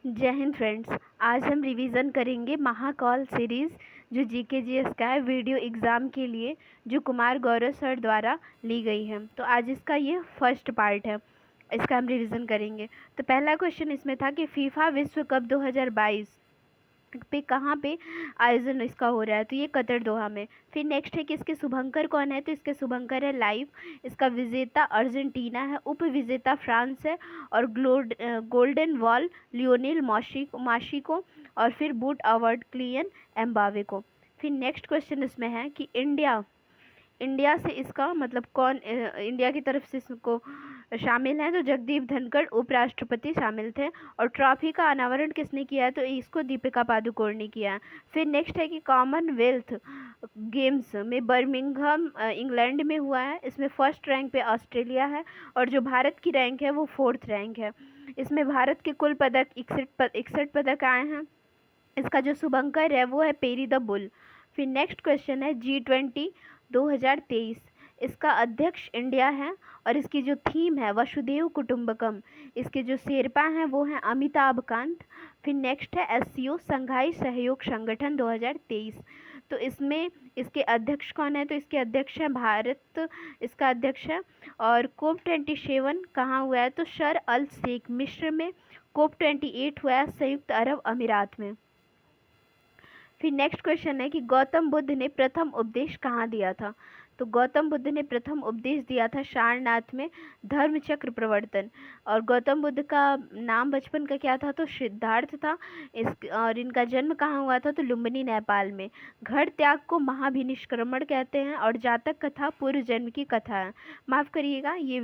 जय हिंद फ्रेंड्स। आज हम रिवीजन करेंगे महाकौल सीरीज़ जो जीके का है वीडियो एग्ज़ाम के लिए, जो कुमार गौरव सर द्वारा ली गई है। तो आज इसका ये फर्स्ट पार्ट है, इसका हम रिवीजन करेंगे। तो पहला क्वेश्चन इसमें था कि फीफा विश्व कप 2022 पे कहाँ पे आयोजन इसका हो रहा है, तो ये कतर दोहा में। फिर नेक्स्ट है कि इसके शुभंकर कौन है, तो इसके शुभंकर है लाइव। इसका विजेता अर्जेंटीना है, उप विजेता फ्रांस है, और गोल्डन वॉल लियोनेल माशिको, और फिर बूट अवार्ड क्लियन एम्बावे को। फिर नेक्स्ट क्वेश्चन इसमें है कि इंडिया से इसका मतलब कौन इंडिया की तरफ से इसको शामिल हैं, तो जगदीप धनखड़ उपराष्ट्रपति शामिल थे। और ट्रॉफी का अनावरण किसने किया है, तो इसको दीपिका पादुकोण ने किया है। फिर नेक्स्ट है कि कॉमनवेल्थ गेम्स में बर्मिंघम इंग्लैंड में हुआ है। इसमें फर्स्ट रैंक पे ऑस्ट्रेलिया है, और जो भारत की रैंक है वो 4th रैंक है। इसमें भारत के कुल पदक 61 पदक आए हैं। इसका जो शुभंकर है वो है पेरी द बुल। फिर नेक्स्ट क्वेश्चन है G20 2023, इसका अध्यक्ष इंडिया है, और इसकी जो थीम है वसुधैव कुटुंबकम। इसके जो शेरपा हैं वो हैं अमिताभ कांत। फिर नेक्स्ट है SCO संघाई सहयोग संगठन 2023। तो इसमें इसके अध्यक्ष कौन है, तो इसके अध्यक्ष हैं भारत, इसका अध्यक्ष है। और कोप 27 कहाँ हुआ है, तो शर अल शेख मिस्र में। कोप 28 हुआ है संयुक्त अरब अमीरात में। फिर नेक्स्ट क्वेश्चन है कि गौतम बुद्ध ने प्रथम उपदेश कहाँ दिया था, तो गौतम बुद्ध ने प्रथम उपदेश दिया था सारनाथ में, धर्म चक्र प्रवर्तन। और गौतम बुद्ध का नाम बचपन का क्या था, तो सिद्धार्थ था। और इनका जन्म कहाँ हुआ था, तो लुम्बिनी नेपाल में। घर त्याग को महाभिनिष्क्रमण कहते हैं, और जातक कथा पूर्व जन्म की कथा है। माफ़ करिएगा, ये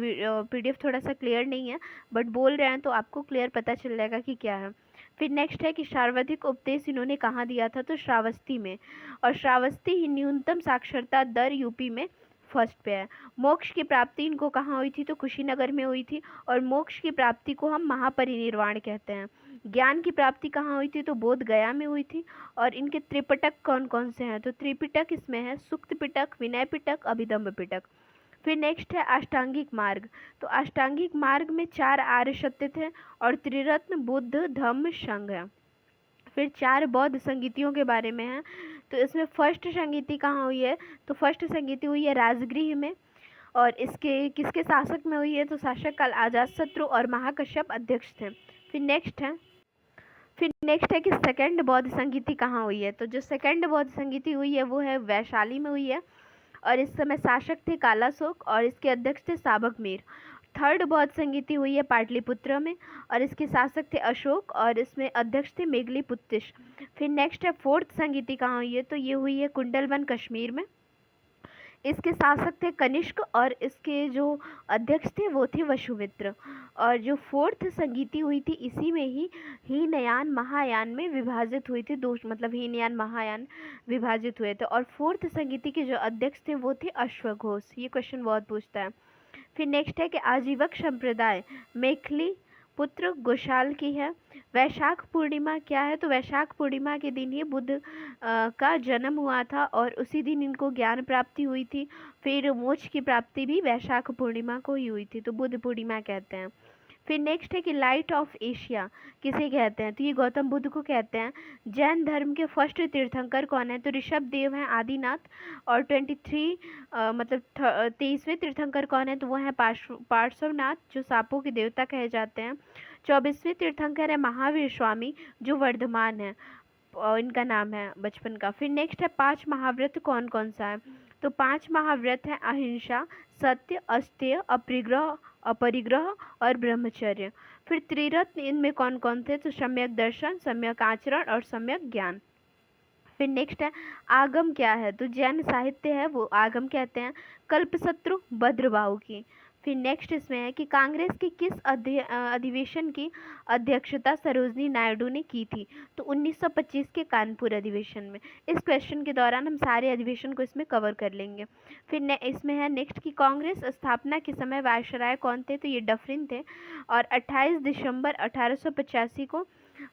PDF थोड़ा सा क्लियर नहीं है, बट बोल रहे हैं तो आपको क्लियर पता चल जाएगा कि क्या है। फिर नेक्स्ट है कि सर्वाधिक उपदेश इन्होंने कहाँ दिया था, तो श्रावस्ती में। और श्रावस्ती ही न्यूनतम साक्षरता दर यूपी में फर्स्ट पे है। मोक्ष की प्राप्ति इनको कहाँ हुई थी, तो कुशीनगर में हुई थी। और मोक्ष की प्राप्ति को हम महापरिनिर्वाण कहते हैं। ज्ञान की प्राप्ति कहाँ हुई थी, तो बोध गया में हुई थी। और इनके त्रिपिटक कौन कौन से हैं, तो त्रिपिटक इसमें है सुक्त पिटक, विनय पिटक, अभिधम्म पिटक। फिर नेक्स्ट है अष्टांगिक मार्ग। तो अष्टांगिक मार्ग में 4 आर्य सत्य थे, और त्रिरत्न बुद्ध धम्म संघ है। फिर 4 बौद्ध संगीतियों के बारे में है। तो इसमें फर्स्ट संगीति कहाँ हुई है, तो फर्स्ट संगीति हुई है राजगृह में। और इसके किसके शासक में हुई है, तो शासक काल अजातशत्रु और महाकश्यप अध्यक्ष थे। फिर नेक्स्ट है कि सेकंड बौद्ध संगीति कहाँ हुई है, तो जो सेकंड बौद्ध संगीति हुई है वो है वैशाली में हुई है। और इस समय शासक थे कालाशोक, और इसके अध्यक्ष थे साबक मीर। थर्ड बौद्ध संगीति हुई है पाटलिपुत्र में, और इसके शासक थे अशोक, और इसमें अध्यक्ष थे मेघलीपुत्तिश। फिर नेक्स्ट है फोर्थ संगीति कहाँ हुई है, तो ये हुई है कुंडलवन कश्मीर में। इसके शासक थे कनिष्क, और इसके जो अध्यक्ष थे वो थे वसुमित्र। और जो फोर्थ संगीति हुई थी इसी में ही हीनयान महायान में विभाजित हुई थी, दो मतलब हीनयान महायान विभाजित हुए थे। और फोर्थ संगीति के जो अध्यक्ष थे वो थे अश्वघोष। ये क्वेश्चन बहुत पूछता है। फिर नेक्स्ट है कि आजीवक संप्रदाय मेखली पुत्र गोशाल की है। वैशाख पूर्णिमा क्या है, तो वैशाख पूर्णिमा के दिन ही बुद्ध का जन्म हुआ था, और उसी दिन इनको ज्ञान प्राप्ति हुई थी। फिर मोक्ष की प्राप्ति भी वैशाख पूर्णिमा को ही हुई थी, तो बुद्ध पूर्णिमा कहते हैं। फिर नेक्स्ट है कि लाइट ऑफ एशिया किसे कहते हैं, तो ये गौतम बुद्ध को कहते हैं। जैन धर्म के फर्स्ट तीर्थंकर कौन है, तो ऋषभ देव हैं आदिनाथ। और 23 मतलब 23वें तीर्थंकर कौन है, तो वो हैं पार्श्वनाथ, जो सांपों के देवता कहे जाते हैं। 24वें तीर्थंकर है महावीर स्वामी, जो वर्धमान है, इनका नाम है बचपन का। फिर नेक्स्ट है 5 महाव्रत कौन कौन सा है, तो 5 महाव्रत हैं अहिंसा, सत्य, अस्तेय, अपरिग्रह और ब्रह्मचर्य। फिर त्रिरत्न इनमें कौन कौन थे, तो सम्यक दर्शन, सम्यक आचरण और सम्यक ज्ञान। फिर नेक्स्ट है आगम क्या है, तो जैन साहित्य है वो आगम कहते हैं। कल्पशत्रु भद्रबाहु की। फिर नेक्स्ट इसमें है कि कांग्रेस के किस अधिवेशन की अध्यक्षता सरोजनी नायडू ने की थी, तो 1925 के कानपुर अधिवेशन में। इस क्वेश्चन के दौरान हम सारे अधिवेशन को इसमें कवर कर लेंगे। फिर इसमें है नेक्स्ट की कांग्रेस स्थापना के समय वायसराय कौन थे, तो ये डफरिन थे, और 28 दिसंबर 1885 को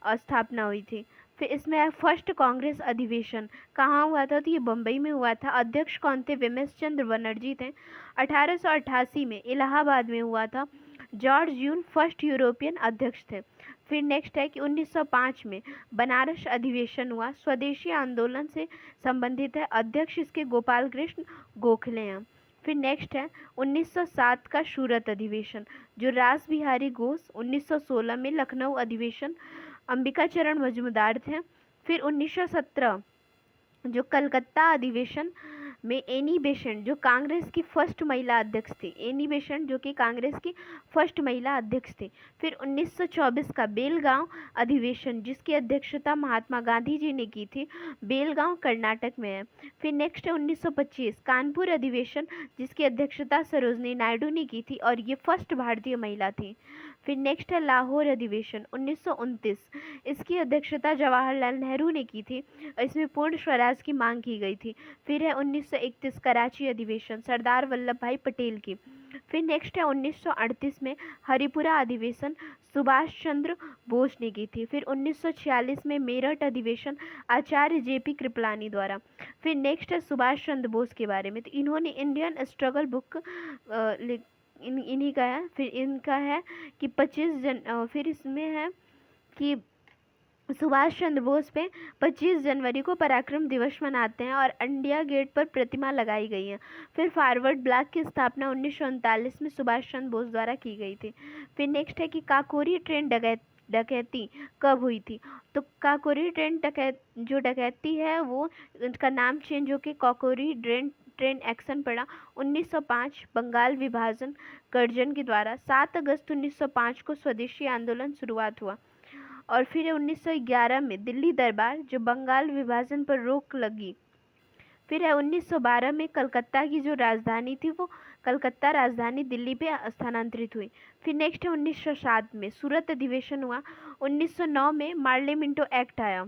स्थापना हुई थी। फिर इसमें है फर्स्ट कांग्रेस अधिवेशन कहाँ हुआ था, तो ये बम्बई में हुआ था। अध्यक्ष कौन थे, विमेश चंद्र बनर्जी थे। 1888 में इलाहाबाद में हुआ था। जॉर्ज यून फर्स्ट यूरोपियन अध्यक्ष थे। फिर नेक्स्ट है कि 1905 में बनारस अधिवेशन हुआ, स्वदेशी आंदोलन से संबंधित है, अध्यक्ष इसके गोपाल कृष्ण गोखले हैं। फिर नेक्स्ट है 1907 का सूरत अधिवेशन, जो रास बिहारी घोष। 1916 में लखनऊ अधिवेशन, अंबिकाचरण मजूमदार थे। फिर 1917 जो कलकत्ता अधिवेशन में एनी बेसेंट, जो कांग्रेस की फर्स्ट महिला अध्यक्ष थी, एनी बेसेंट जो कि कांग्रेस की फर्स्ट महिला अध्यक्ष थी। फिर 1924 का बेलगांव अधिवेशन, जिसकी अध्यक्षता महात्मा गांधी जी ने की थी, बेलगांव कर्नाटक में है। फिर नेक्स्ट है 1925 कानपुर अधिवेशन, जिसकी अध्यक्षता सरोजनी नायडू ने की थी और ये फर्स्ट भारतीय महिला थी। फिर नेक्स्ट है लाहौर अधिवेशन 1929, इसकी अध्यक्षता जवाहरलाल नेहरू ने की थी और इसमें पूर्ण स्वराज की मांग की गई थी। फिर है 1931 कराची अधिवेशन, सरदार वल्लभ भाई पटेल की। फिर नेक्स्ट है 1938 में हरिपुरा अधिवेशन, सुभाष चंद्र बोस ने की थी। फिर 1946 में मेरठ अधिवेशन, आचार्य जेपी कृपलानी द्वारा। फिर नेक्स्ट है सुभाष चंद्र बोस के बारे में, तो इन्होंने इंडियन स्ट्रगल बुक इन्हीं का है। फिर इनका है कि फिर इसमें है कि सुभाष चंद्र बोस पे 25 जनवरी को पराक्रम दिवस मनाते हैं और इंडिया गेट पर प्रतिमा लगाई गई है। फिर फॉरवर्ड ब्लॉक की स्थापना 1939 में सुभाष चंद्र बोस द्वारा की गई थी। फिर नेक्स्ट है कि काकोरी ट्रेन डकैती कब हुई थी, तो काकोरी ट्रेन डकैती है वो उसका नाम चेंज होकर काकोरी ट्रेन एक्शन पड़ा 1905 बंगाल विभाजन गर्जन के द्वारा। 7 अगस्त 1905 को स्वदेशी आंदोलन शुरुआत हुआ। और फिर 1911 में दिल्ली दरबार, जो बंगाल विभाजन पर रोक लगी। फिर है 1912 में कलकत्ता की जो राजधानी थी वो कलकत्ता राजधानी दिल्ली पे स्थानांतरित हुई। फिर नेक्स्ट है 1907 में सूरत अधिवेशन हुआ। 1909 में मार्लियामेंटो एक्ट आया,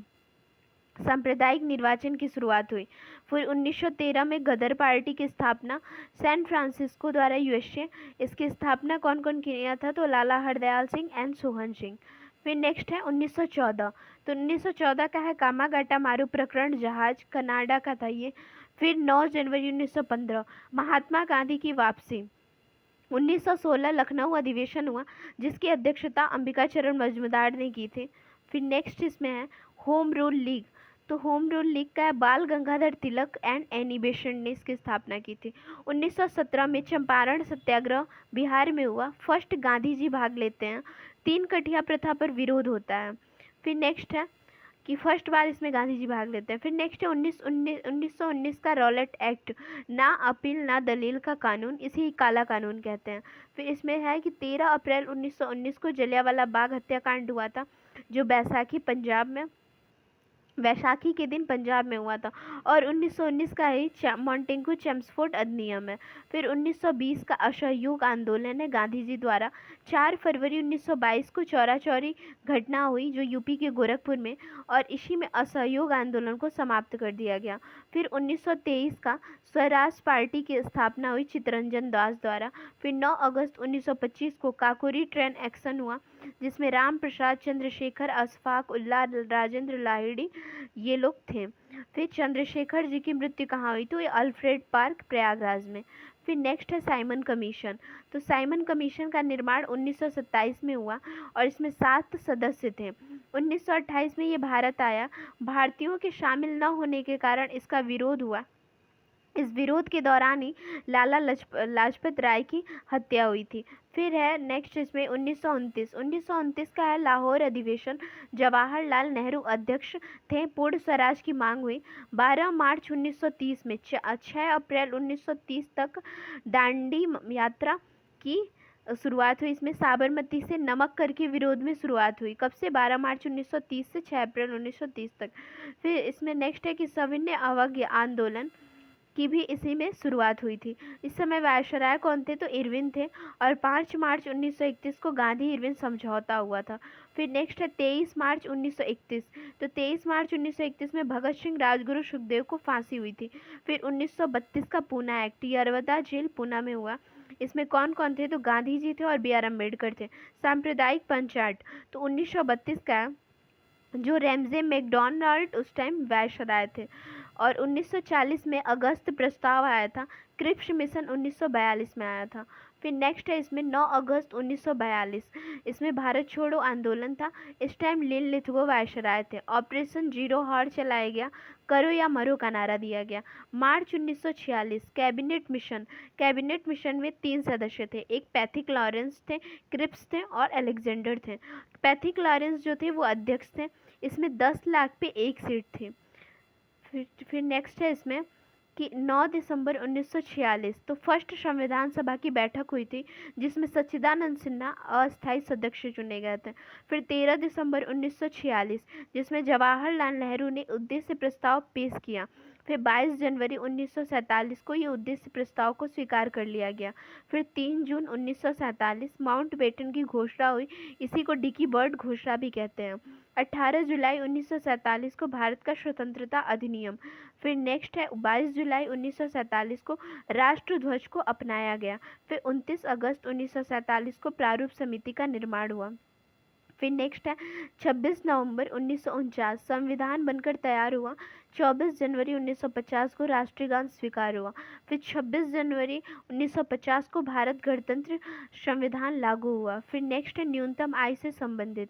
सांप्रदायिक निर्वाचन की शुरुआत हुई। फिर 1913 में गदर पार्टी की स्थापना सैन फ्रांसिस्को द्वारा यूएसए। इसकी स्थापना कौन कौन किया था, तो लाला हरदयाल सिंह एंड सोहन सिंह। फिर नेक्स्ट है 1914, तो 1914 का है कामागाटा मारू प्रकरण, जहाज कनाडा का था ये। फिर 9 जनवरी 1915 महात्मा गांधी की वापसी। 1916 लखनऊ अधिवेशन हुआ, जिसकी अध्यक्षता अंबिकाचरण मजूमदार ने की थी। फिर नेक्स्ट इसमें है होम रूल लीग, तो होम रूल लीग का है बाल Gangadhar Tilak and Annie Besant ने इसकी स्थापना की थी। 1917 में चंपारण सत्याग्रह बिहार में हुआ, फर्स्ट गांधी जी भाग लेते हैं। 3 कठिया प्रथा पर विरोध होता है। फिर नेक्स्ट है कि फर्स्ट बार इसमें गांधी जी भाग लेते हैं। फिर नेक्स्ट है 1919 का रॉलेट एक्ट, ना अपील ना दलील का कानून, इसी काला कानून कहते हैं। फिर इसमें है कि 13 अप्रैल 1919 को जलियांवाला बाग हत्याकांड हुआ था, जो वैशाखी के दिन पंजाब में हुआ था। और 1919 का ही मॉन्टेगू चेम्सफोर्ड अधिनियम है। फिर 1920 का असहयोग आंदोलन है गांधी जी द्वारा। 4 फरवरी 1922 को चौरा चौरी घटना हुई, जो यूपी के गोरखपुर में, और इसी में असहयोग आंदोलन को समाप्त कर दिया गया। फिर 1923 का स्वराज पार्टी की स्थापना हुई चित्तरंजन दास द्वारा। फिर 9 अगस्त 1925 को काकोरी ट्रेन एक्शन हुआ, जिसमें राम प्रसाद, चंद्रशेखर, अशफाक उल्लाह, राजेंद्र लाहिड़ी ये लोग थे। फिर चंद्रशेखर जी की मृत्यु कहाँ हुई, तो ये अल्फ्रेड पार्क प्रयागराज में। फिर नेक्स्ट है साइमन कमीशन, तो साइमन कमीशन का निर्माण 1927 में हुआ और इसमें 7 सदस्य थे। 1928 में ये भारत आया, भारतीयों के शामिल न होने के कारण इसका विरोध हुआ। इस विरोध के दौरान ही लाला लाजपत राय की हत्या हुई थी। फिर है नेक्स्ट इसमें 1929 का है लाहौर अधिवेशन, जवाहरलाल नेहरू अध्यक्ष थे, पूर्ण स्वराज की मांग हुई। 12 मार्च 1930 में 6 अप्रैल 1930 तक दांडी यात्रा की शुरुआत हुई। इसमें साबरमती से नमक कर के विरोध में शुरुआत हुई। कब से, 12 मार्च 1930 से 6 अप्रैल 1930 तक। फिर इसमें नेक्स्ट है कि सविनय अवज्ञा आंदोलन की भी इसी में शुरुआत हुई थी। इस समय वायसराय कौन थे, तो इरविन थे। और 5 मार्च 1931 को गांधी इरविन समझौता हुआ था। फिर नेक्स्ट है 23 मार्च 1931, तो 23 मार्च 1931 में भगत सिंह, राजगुरु, सुखदेव को फांसी हुई थी। फिर 1932 का पूना एक्ट, यरवदा जेल पूना में हुआ। इसमें कौन कौन थे, तो गांधी जी थे और BR अम्बेडकर थे। सांप्रदायिक पंचायत, तो 1932 का जो रैमजे मैकडोनाल्ड उस टाइम वायसराय थे। और 1940 में अगस्त प्रस्ताव आया था। क्रिप्स मिशन 1942 में आया था। फिर नेक्स्ट है इसमें 9 अगस्त 1942, इसमें भारत छोड़ो आंदोलन था। इस टाइम लिन लिथगो वायसराय थे। ऑपरेशन जीरो हॉर चलाया गया, करो या मरो का नारा दिया गया। मार्च 1946 कैबिनेट मिशन में 3 सदस्य थे, एक पैथिक लॉरेंस थे, क्रिप्स थे और अलेक्जेंडर थे। पैथिक लॉरेंस जो थे वो अध्यक्ष थे। इसमें 10 लाख पे एक सीट थी। फिर नेक्स्ट है इसमें कि 9 दिसंबर 1946 तो फर्स्ट संविधान सभा की बैठक हुई थी, जिसमें सच्चिदानंद सिन्हा अस्थायी सदस्य चुने गए थे। फिर 13 दिसंबर 1946 जिसमें जवाहरलाल नेहरू ने उद्देश्य प्रस्ताव पेश किया। फिर 22 जनवरी 1947 को ये उद्देश्य प्रस्ताव को स्वीकार कर लिया गया। फिर 3 जून 1947 माउंटबेटन की घोषणा हुई, इसी को डिकी बर्ड घोषणा भी कहते हैं। 18 जुलाई 1947 को भारत का स्वतंत्रता अधिनियम। फिर नेक्स्ट है 22 जुलाई 1947 को राष्ट्रध्वज को अपनाया गया। फिर 29 अगस्त 1947 को प्रारूप समिति का निर्माण हुआ। फिर नेक्स्ट है 26 नवंबर 1949 संविधान बनकर तैयार हुआ। 24 जनवरी 1950 को राष्ट्रीय गान स्वीकार हुआ। फिर 26 जनवरी 1950 को भारत गणतंत्र संविधान लागू हुआ। फिर नेक्स्ट है न्यूनतम आयु से संबंधित,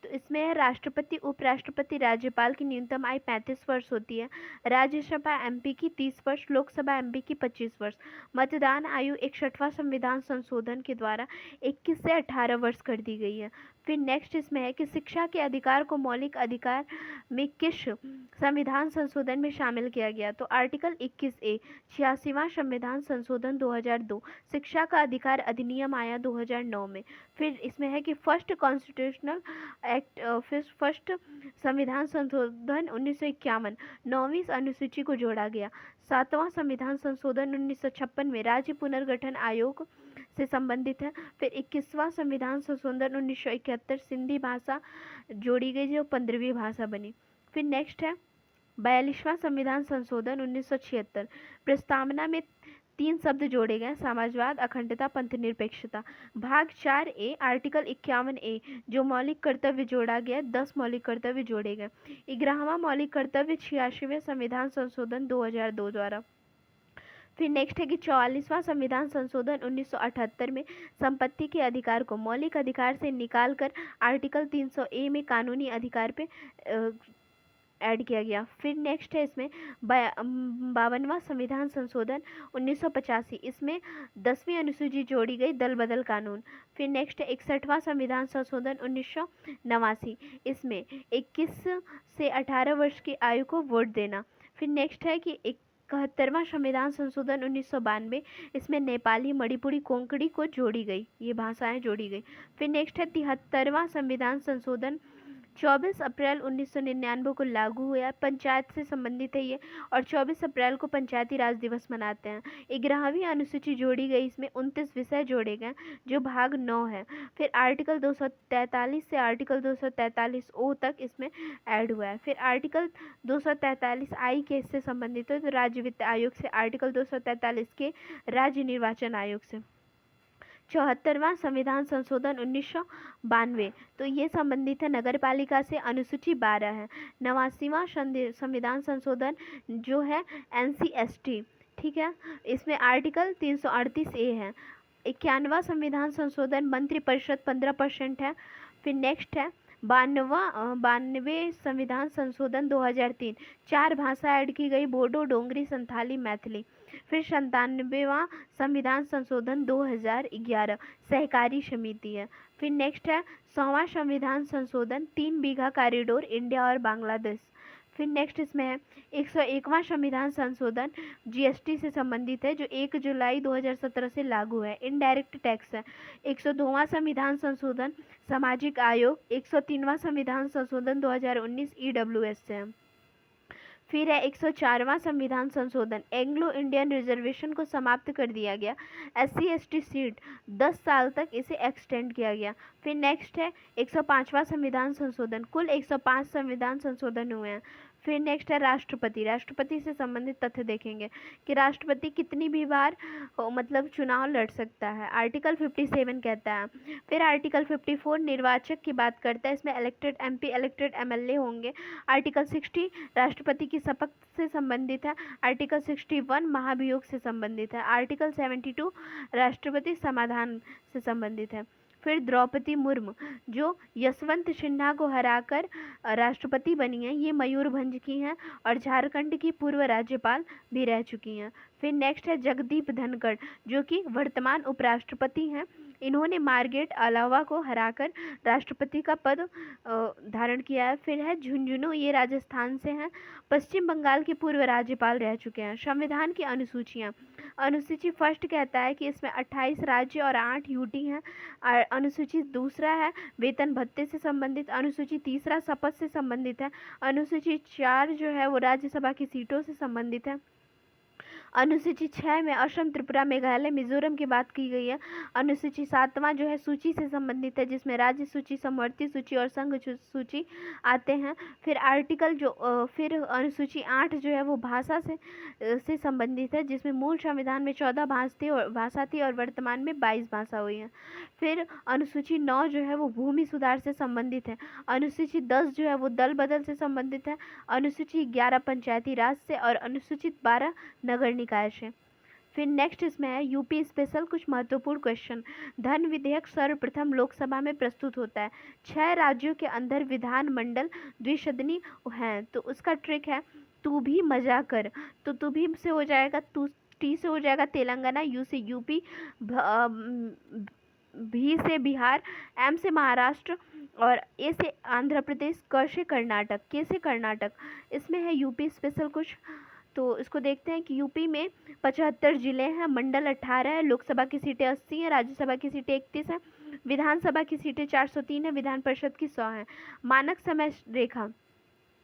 तो इसमें है राष्ट्रपति, उपराष्ट्रपति, राज्यपाल की न्यूनतम आयु 35 वर्ष होती है। राज्यसभा एमपी की 30 वर्ष, लोकसभा एमपी की 25 वर्ष। मतदान आयु 61वां संविधान संशोधन के द्वारा 21 से 18 वर्ष कर दी गई है। फिर नेक्स्ट इसमें है कि शिक्षा के अधिकार को मौलिक अधिकार में किस संविधान संशोधन में शामिल किया गया, तो आर्टिकल 21A 86वां संविधान संशोधन 2002, शिक्षा का अधिकार अधिनियम आया 2009 में। फिर इसमें है कि फर्स्ट कॉन्स्टिट्यूशनल एक्ट, फिर फर्स्ट संविधान संशोधन 1951 9वीं अनुसूची को जोड़ा गया। 7वां संविधान संशोधन 1956 में राज्य पुनर्गठन आयोग से संबंधित है। फिर 21वां संविधान संशोधन 1971 सिंधी भाषा जोड़ी गई जो 15वीं भाषा बनी। फिर नेक्स्ट है 42वां संविधान संशोधन 1976, प्रस्तावना में 3 शब्द जोड़े गए, समाजवाद, अखंडता, पंथनिरपेक्षता। भाग 4A आर्टिकल 51A जो मौलिक कर्तव्य जोड़ा गया, 10 मौलिक कर्तव्य जोड़े गए। 11वां मौलिक कर्तव्य 86वें संविधान संशोधन 2002 द्वारा। फिर नेक्स्ट है कि 44वां संविधान संशोधन 1978 में संपत्ति के अधिकार को मौलिक अधिकार से निकालकर आर्टिकल 300A में कानूनी अधिकार पे ऐड किया गया। फिर नेक्स्ट है इसमें 52वां संविधान संशोधन 1985, इसमें 10वीं अनुसूची जोड़ी गई, दल बदल कानून। फिर नेक्स्ट है 61वां संविधान संशोधन 1989, इसमें 21 से 18 वर्ष की आयु को वोट देना। फिर नेक्स्ट है कि 71वां संविधान संशोधन 1992, इसमें नेपाली, मणिपुरी, कोंकणी को जोड़ी गई, ये भाषाएं जोड़ी गई। फिर नेक्स्ट है 73वां संविधान संशोधन 24 अप्रैल 1999 को लागू हुआ, पंचायत से संबंधित है ये, और 24 अप्रैल को पंचायती राज दिवस मनाते हैं। 11वीं अनुसूची जोड़ी गई, इसमें 29 विषय जोड़े गए जो भाग 9 है। फिर आर्टिकल 243 से आर्टिकल 243O तक इसमें ऐड हुआ है। फिर आर्टिकल 243I के इससे संबंधित है, तो राज्य वित्त आयोग से, आर्टिकल 243 के राज्य निर्वाचन आयोग से। 74वां संविधान संशोधन 1992, तो ये संबंधित है नगर पालिका से, अनुसूची 12 है। 89वां संविधान संशोधन जो है NC/ST, ठीक है, इसमें आर्टिकल 338A है। 91वां संविधान संशोधन मंत्रिपरिषद 15% है। फिर नेक्स्ट है 92वें संविधान संशोधन 2003, 4 भाषा ऐड की गई, बोडो, डोंगरी, संथाली, मैथिली। फिर 97वां संविधान संशोधन 2011 सहकारी समिति है। फिर नेक्स्ट है 100वां संविधान संशोधन 3 बीघा कॉरिडोर इंडिया और बांग्लादेश। फिर नेक्स्ट इसमें है 101वां संविधान संशोधन GST से संबंधित है, जो 1 जुलाई 2017 से लागू है, इनडायरेक्ट टैक्स है। 102वां संविधान संशोधन सामाजिक आयोग। 103वां संविधान संशोधन 2019 EWS से है। फिर है 104वां संविधान संशोधन, एंग्लो इंडियन रिजर्वेशन को समाप्त कर दिया गया, SC/ST सीट 10 साल तक इसे एक्सटेंड किया गया। फिर नेक्स्ट है 105वां संविधान संशोधन, कुल 105 संविधान संशोधन हुए हैं। फिर नेक्स्ट है राष्ट्रपति। राष्ट्रपति से संबंधित तथ्य देखेंगे कि राष्ट्रपति कितनी भी बार मतलब चुनाव लड़ सकता है, आर्टिकल 57 कहता है। फिर आर्टिकल 54 निर्वाचक की बात करता है, इसमें इलेक्टेड एमपी, इलेक्टेड एमएलए होंगे। आर्टिकल 60 राष्ट्रपति की शपथ से संबंधित है। आर्टिकल 61 महाभियोग से संबंधित है। आर्टिकल 72 राष्ट्रपति समाधान से संबंधित है। फिर द्रौपदी मुर्मू जो यशवंत सिन्हा को हराकर राष्ट्रपति बनी हैं, ये मयूरभंज की हैं और झारखंड की पूर्व राज्यपाल भी रह चुकी हैं। फिर नेक्स्ट है जगदीप धनखड़ जो कि वर्तमान उपराष्ट्रपति हैं। इन्होंने मार्गरेट अलावा को हराकर राष्ट्रपति का पद धारण किया है। फिर है झुंझुनू, ये राजस्थान से हैं, पश्चिम बंगाल के पूर्व राज्यपाल रह चुके हैं। संविधान की अनुसूचियाँ, अनुसूची फर्स्ट कहता है कि इसमें 28 राज्य और 8 यूटी हैं। अनुसूची दूसरा है वेतन भत्ते से संबंधित। अनुसूची तीसरा शपथ से संबंधित है। अनुसूची 4 जो है वो राज्यसभा की सीटों से संबंधित है। अनुसूची 6 में असम, त्रिपुरा, मेघालय, मिजोरम की बात की गई है। अनुसूची 7वां जो है सूची से संबंधित है, जिसमें राज्य सूची, समवर्ती सूची और संघ सूची आते हैं। फिर आर्टिकल फिर अनुसूची 8 जो है वो भाषा से संबंधित है, जिसमें मूल संविधान में 14 भाषा थी और वर्तमान में 22 भाषा हुई है। फिर अनुसूची 9 जो है वो भूमि सुधार से संबंधित है। अनुसूची 10 जो है वो दल बदल से संबंधित है। अनुसूची 11 पंचायती राज से और अनुसूचित 12 नगर निकाय से। फिर नेक्स्ट इसमें है यूपी स्पेशल, कुछ महत्वपूर्ण क्वेश्चन। धन विधेयक सर्वप्रथम लोकसभा में प्रस्तुत होता है। 6 राज्यों के अंदर विधान मंडल द्विसदनी हैं, तो उसका ट्रिक है तू भी मजा कर। तो तू भी से हो जाएगा टी से हो जाएगा तेलंगाना, यू से यूपी, भी से बिहार, एम से महाराष्ट्र और ए से आंध्र प्रदेश, क से कर्नाटक, के से कर्नाटक। इसमें है यूपी स्पेशल कुछ, तो इसको देखते हैं कि यूपी में 75 जिले हैं, मंडल 18 है, लोकसभा की सीटें 80 हैं, राज्यसभा की सीटें 31 हैं, विधानसभा की सीटें 403 है, विधान परिषद की 100 है। मानक समय रेखा,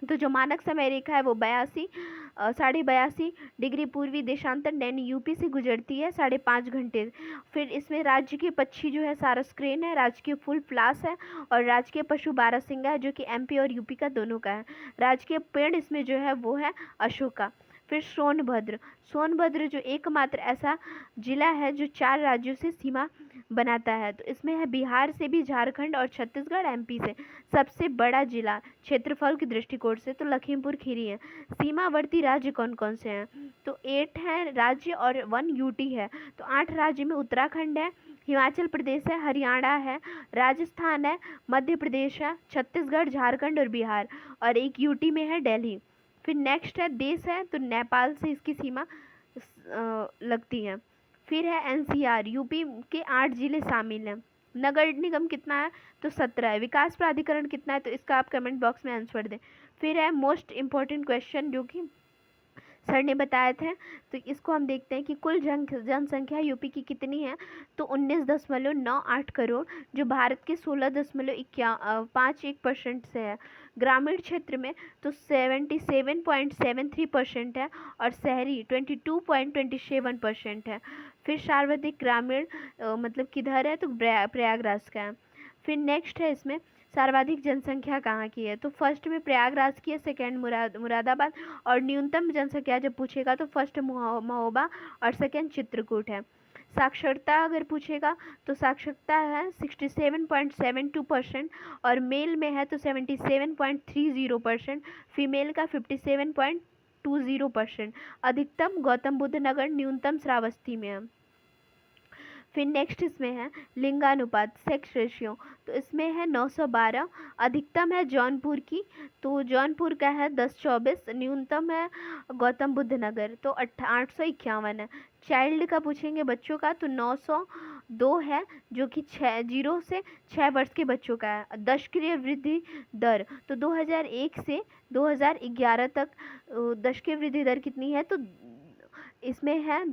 तो जो मानक समय रेखा है वो 82.5 डिग्री पूर्वी देशांतर यानी यूपी से गुजरती है 5.5 घंटे। फिर इसमें राज्य के पक्षी जो है सारस्क्रेन है, राजकीय फूल फ्लास है और राजकीय पशु बारहसिंगा है, जो कि एमपी और यूपी का दोनों का है। राजकीय पेड़ इसमें जो है वो है अशोका। फिर सोनभद्र जो एकमात्र ऐसा जिला है जो 4 राज्यों से सीमा बनाता है, तो इसमें है बिहार से भी, झारखंड और छत्तीसगढ़ एमपी से। सबसे बड़ा जिला क्षेत्रफल की दृष्टिकोण से तो लखीमपुर खीरी है। सीमावर्ती राज्य कौन कौन से हैं, तो 8 हैं राज्य और 1 यूटी है। तो 8 राज्य में उत्तराखंड है, हिमाचल प्रदेश है, हरियाणा है, राजस्थान है, मध्य प्रदेश है, छत्तीसगढ़, झारखंड और बिहार, और एक यूटी में है दिल्ली। फिर नेक्स्ट है देश है, तो नेपाल से इसकी सीमा लगती है। फिर है एनसीआर, यूपी के 8 जिले शामिल हैं। नगर निगम कितना है, तो 17 है। विकास प्राधिकरण कितना है, तो इसका आप कमेंट बॉक्स में आंसर दें। फिर है मोस्ट इम्पॉर्टेंट क्वेश्चन जो कि सर ने बताए थे, तो इसको हम देखते हैं कि कुल जनसंख्या यूपी की कितनी है, तो 19.98 करोड़, जो भारत के 16.51% से है। ग्रामीण क्षेत्र में तो 77.73% है और शहरी 22.27% है। फिर सर्वाधिक ग्रामीण मतलब किधर है, तो प्रयागराज का है। फिर नेक्स्ट है इसमें सर्वाधिक जनसंख्या कहाँ की है, तो फर्स्ट में प्रयागराज की है, सेकेंड मुरादाबाद, और न्यूनतम जनसंख्या जब पूछेगा तो फर्स्ट महोबा और सेकेंड चित्रकूट है। साक्षरता अगर पूछेगा तो साक्षरता है 67.72% और मेल में है तो 77.30%, फीमेल का 57.20%। अधिकतम गौतम बुद्ध नगर, न्यूनतम श्रावस्ती में है। फिर नेक्स्ट इसमें है लिंगानुपात, सेक्स रेशियो, तो इसमें है 912। अधिकतम है जौनपुर की, तो जौनपुर का है 1024, न्यूनतम है गौतम बुद्ध नगर तो 851 है। चाइल्ड का पूछेंगे बच्चों का, तो 902 है, जो कि 0 से 6 वर्ष के बच्चों का है। दशकीय वृद्धि दर, तो 2001 से 2011 तक दशकीय वृद्धि दर कितनी है, तो इसमें है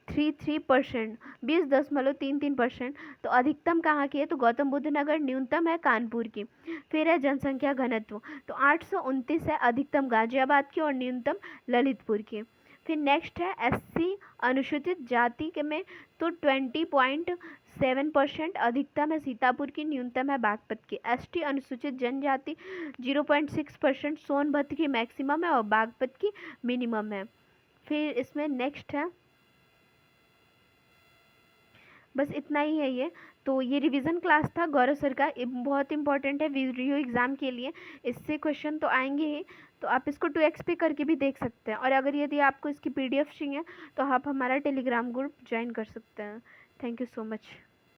20.33%, 20.33%। तो अधिकतम कहाँ की है, तो गौतम बुद्ध नगर, न्यूनतम है कानपुर की। फिर है जनसंख्या घनत्व, तो 829 है, अधिकतम गाजियाबाद की और न्यूनतम ललितपुर की। फिर नेक्स्ट है एससी अनुसूचित जाति के में, तो 7% अधिकतम है सीतापुर की, न्यूनतम है बागपत की। एसटी अनुसूचित जनजाति 0.6%, सोनभद्र की मैक्सिमम है और बागपत की मिनिमम है। फिर इसमें नेक्स्ट है, बस इतना ही है ये। तो ये रिवीजन क्लास था गौरव सर का, बहुत इंपॉर्टेंट है वीडियो एग्ज़ाम के लिए, इससे क्वेश्चन तो आएंगे ही। तो आप इसको 2x पे करके भी देख सकते हैं, और अगर यदि आपको इसकी PDF चाहिए तो आप हमारा टेलीग्राम ग्रुप ज्वाइन कर सकते हैं। Thank you so much.